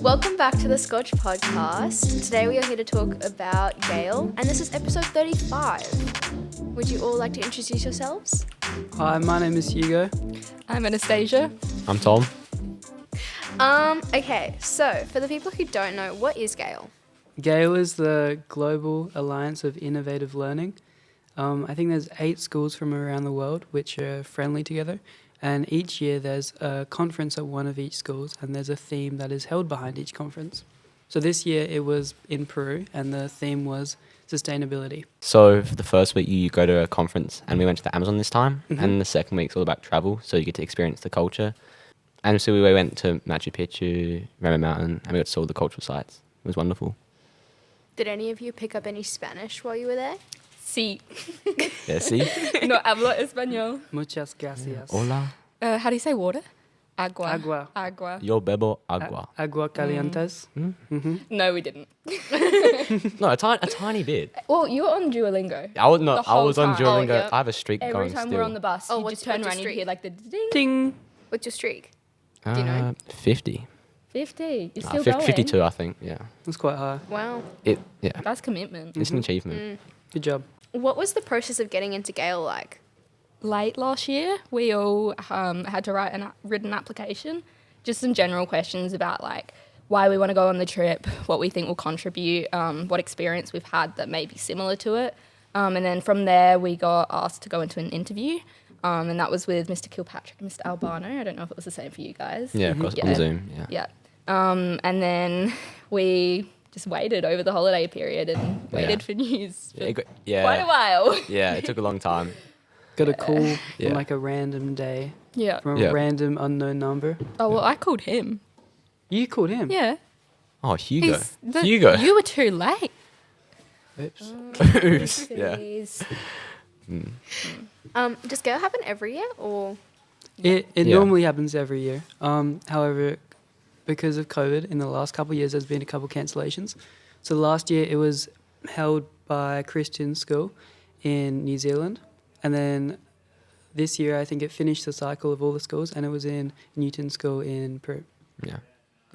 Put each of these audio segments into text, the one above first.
Welcome back to the Scotch podcast. Today we are here to talk about GAIL, and this is episode 35. Would you all like to introduce yourselves? Hi, my name is Hugo. I'm Anastasia. I'm Tom. Okay, so for the people who don't know, what is GAIL? GAIL is the Global Alliance of Innovative Learning. I think there's 8 schools from around the world which are friendly together, and each year there's a conference at one of each schools, and there's a theme that is held behind each conference. So this year it was in Peru, and the theme was sustainability. So for the first week you go to a conference, and we went to the Amazon this time, and the second week's all about travel, so you get to experience the culture. And so we went to Machu Picchu, Rama Mountain, and we got to see all the cultural sites. It was wonderful. Did any of you pick up any Spanish while you were there? Sí. Yeah, see? No hablo español. Muchas gracias. Hola. How do you say water? Agua. Agua. Agua. Yo bebo agua. Agua calientes. No, we didn't. No, a tiny bit. Well, you were on Duolingo. I was The I whole was on time. Duolingo. Oh, yep. I have a streak Every going time still. we're on the bus, you what's- just turn what's your around and you hear streak? like the ding. Ding. What's your streak? Do you know? 50. 50. You're still going. 52, I think. Yeah. That's quite high. Wow. Yeah. That's commitment. It's an achievement. Good job. What was the process of getting into GAIL like? Late last year, we all had to write a written application. Just some general questions about like why we want to go on the trip, what we think will contribute, what experience we've had that may be similar to it. And then from there, we got asked to go into an interview. And that was with Mr. Kilpatrick and Mr. Albano. I don't know if it was the same for you guys. Yeah, of course, on Zoom. Yeah. Yeah. And then we just waited over the holiday period and waited for news for quite a while. Yeah, it took a long time. Got a call Yeah. on like a random day Yeah. from Yeah. a random unknown number. Oh, well, I called him. You called him? Yeah. Oh, Hugo. He's Hugo. You were too late. Oops. Oops. Yeah. Please. Does GAIL happen every year or? It Yeah. normally happens every year. However, because of COVID, in the last couple of years, there's been a couple cancellations. So last year, it was held by a Christian school in New Zealand. And then this year, I think it finished the cycle of all the schools, and it was in Newton School in Peru. Yeah.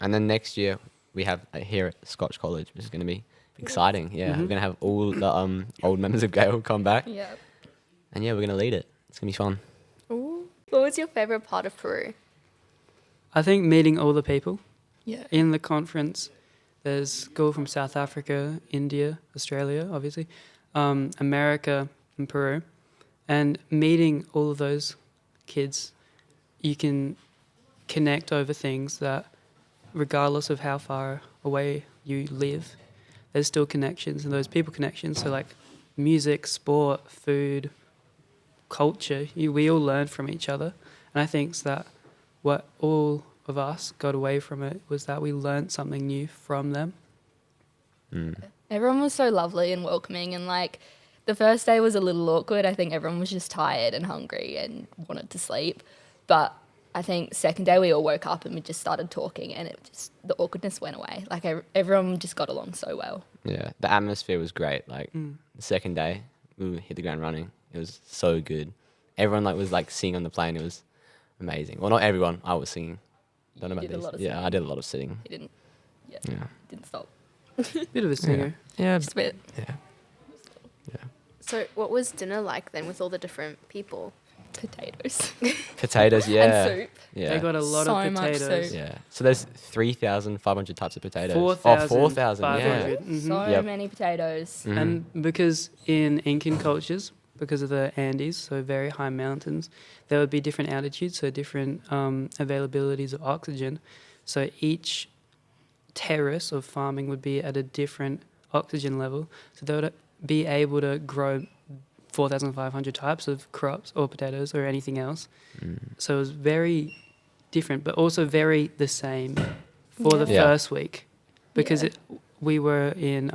And then next year, we have here at Scotch College, which is going to be exciting. Yeah, we're going to have all the old members of GAIL come back. Yeah. And yeah, we're going to lead it. It's going to be fun. Ooh. What was your favourite part of Peru? I think meeting all the people. Yeah. In the conference, there's school from South Africa, India, Australia, obviously, America and Peru. And meeting all of those kids, you can connect over things that, regardless of how far away you live, there's still connections, and those people connections. So like music, sport, food, culture, we all learn from each other. And I think that what all of us got away from it was that we learned something new from them. Everyone was so lovely and welcoming, and like the first day was a little awkward. I think everyone was just tired and hungry and wanted to sleep. But I think second day we all woke up and we just started talking, and the awkwardness went away. Like everyone just got along so well. Yeah, the atmosphere was great. Like the second day, we hit the ground running. It was so good. Everyone was singing on the plane. It was amazing. Well, not everyone. I was singing. Don't know about did a this. lot of Yeah, singing. I did a lot of sitting. He didn't Yeah. stop. Bit of a singer. Yeah. Just a bit. Yeah. So what was dinner like then with all the different people? Potatoes. Potatoes. Yeah. And soup. Yeah. They got a lot So of much potatoes. soup. Yeah. So there's 3,500 types of potatoes. 4,500. 4,000. Yeah. So Yep. many potatoes. And because in Incan cultures, because of the Andes, so very high mountains, there would be different altitudes, so different availabilities of oxygen. So each terrace of farming would be at a different oxygen level. So they would be able to grow 4,500 types of crops or potatoes or anything else. So it was very different, but also very the same for the Yeah. first week, because Yeah. we were in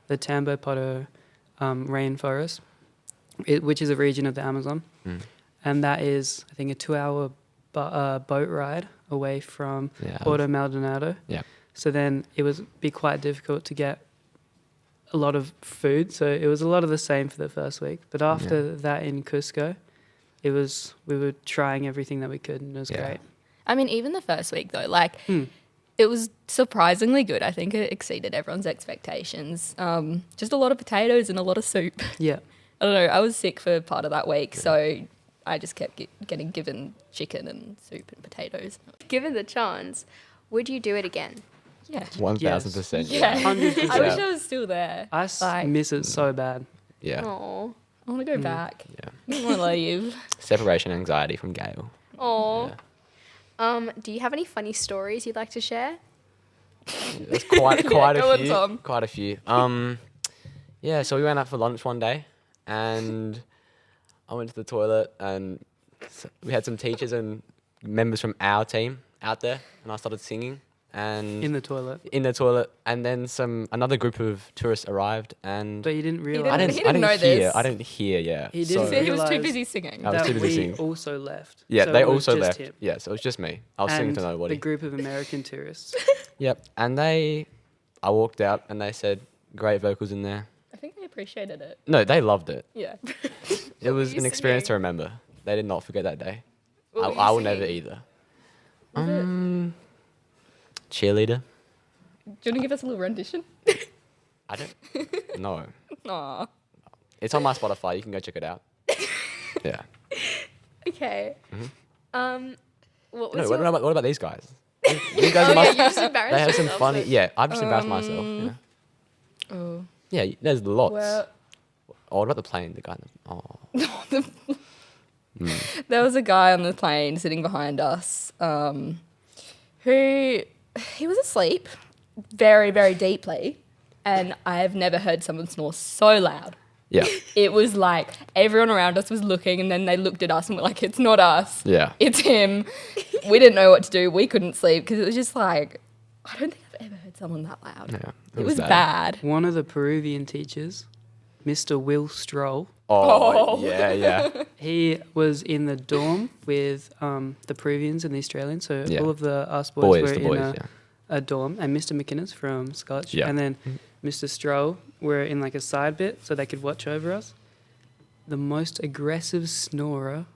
the Tambo-Poto rainforest, which is a region of the Amazon, and that is, I think, a 2-hour boat ride away from Puerto Maldonado. Yeah. So then it would be quite difficult to get a lot of food. So it was a lot of the same for the first week. But after that in Cusco, we were trying everything that we could, and it was great. I mean, even the first week though, like It was surprisingly good. I think it exceeded everyone's expectations. Just a lot of potatoes and a lot of soup. Yeah. I don't know. I was sick for part of that week, so I just kept getting given chicken and soup and potatoes. Given the chance, would you do it again? Yeah. 1000%. Yeah. 100%. I wish I was still there. I miss it so bad. Yeah. Oh, I want to go back. Yeah. I don't want to leave. Separation anxiety from GAIL. oh. Yeah. Do you have any funny stories you'd like to share? There's quite Go on, a few. Tom. Quite a few. Yeah, so we went out for lunch one day and I went to the toilet and we had some teachers and members from our team out there and I started singing and In the toilet. and then another group of tourists arrived and But you didn't didn't- realise he didn't know hear. this. I didn't hear, yeah. He didn't He was too realise busy singing. I was that too busy we singing. also left. Yeah, So they it was also just left. him. Yeah, so it was just me. I was singing And to nobody. the group of American tourists. Yep. And I walked out and they said, great vocals in there. I think they appreciated it. No, they loved it. Yeah. It was were you an experience to singing? remember. They did not forget that day. What were you I will never singing? either. Was it? Cheerleader? Do you want to give us a little rendition? I don't know. Aw. It's on my Spotify. You can go check it out. Yeah. Okay. What was No, your... what about these guys? These guys Oh, yeah, must, you just embarrassed they have some yourself, funny. so- Yeah, I've just embarrassed myself. Yeah. Oh. Yeah, there's lots. Well, Oh, what about the plane? The guy. Oh. there was a guy on the plane sitting behind us who he was asleep very, very deeply. And I've never heard someone snore so loud. Yeah. It was like everyone around us was looking and then they looked at us and were like, it's not us. Yeah. It's him. We didn't know what to do. We couldn't sleep because it was just like, I don't think I've ever heard someone that loud. Yeah. It was bad. One of the Peruvian teachers, Mr. Will Stroll, Oh, Oh. yeah. he was in the dorm with the Peruvians and the Australians. So Yeah. all of us boys were The in boys, a dorm. And Mr. McInnes from Scotch. Yeah. And then Mr. Stroll were in like a side bit so they could watch over us. The most aggressive snorer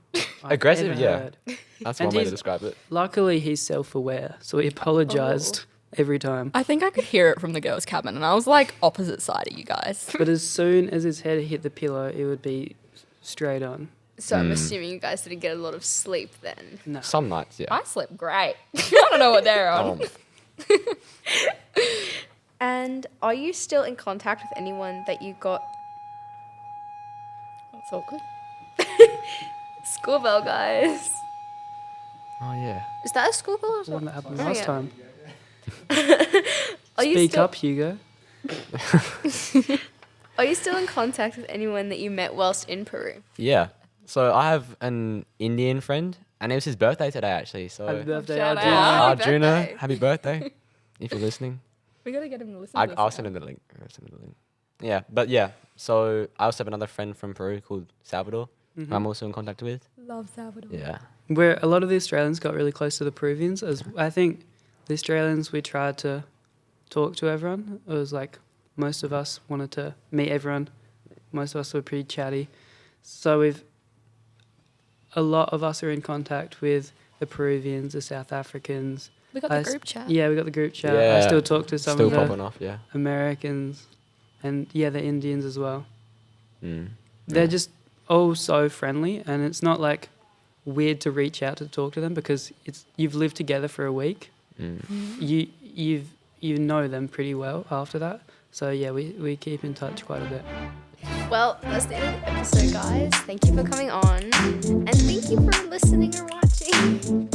I've Aggressive, ever yeah. heard. That's And one way to he's- describe it. Luckily, he's self-aware, so he apologised every time. I think I could hear it from the girls' cabin and I was like opposite side of you guys. But as soon as his head hit the pillow, it would be straight on. So I'm assuming you guys didn't get a lot of sleep then. No. Some nights, yeah. I slept great. I don't know what they're on. And are you still in contact with anyone that you got That's awkward. school bell, guys? Oh, yeah. Is that a school bell or The one something? that happened Oh, last yeah. time. Are you Speak still, up, Hugo. Are you still in contact with anyone that you met whilst in Peru? Yeah. So I have an Indian friend, and it was his birthday today, actually. So, Happy birthday, Shout Arjun. out. Happy Arjuna, birthday. happy birthday, if you're listening. We gotta get him to listen I'll to this. send him the link. Yeah, but yeah. So I also have another friend from Peru called Salvador, who I'm also in contact with. Love Salvador. Yeah. Where a lot of the Australians got really close to the Peruvians. As I think the Australians, we tried to talk to everyone. It was like most of us wanted to meet everyone. Most of us were pretty chatty. So a lot of us are in contact with the Peruvians, the South Africans. We got I the s- group chat. Yeah, we got the group chat. I Yeah. still talk to some Still of the popping off, yeah. Americans and the Indians as well. Mm. They're just all so friendly, and it's not like weird to reach out to talk to them because you've lived together for a week. Mm. Mm-hmm. You know them pretty well after that. So yeah, we keep in touch quite a bit. Well, that's the end of the episode, guys. Thank you for coming on, and thank you for listening or watching.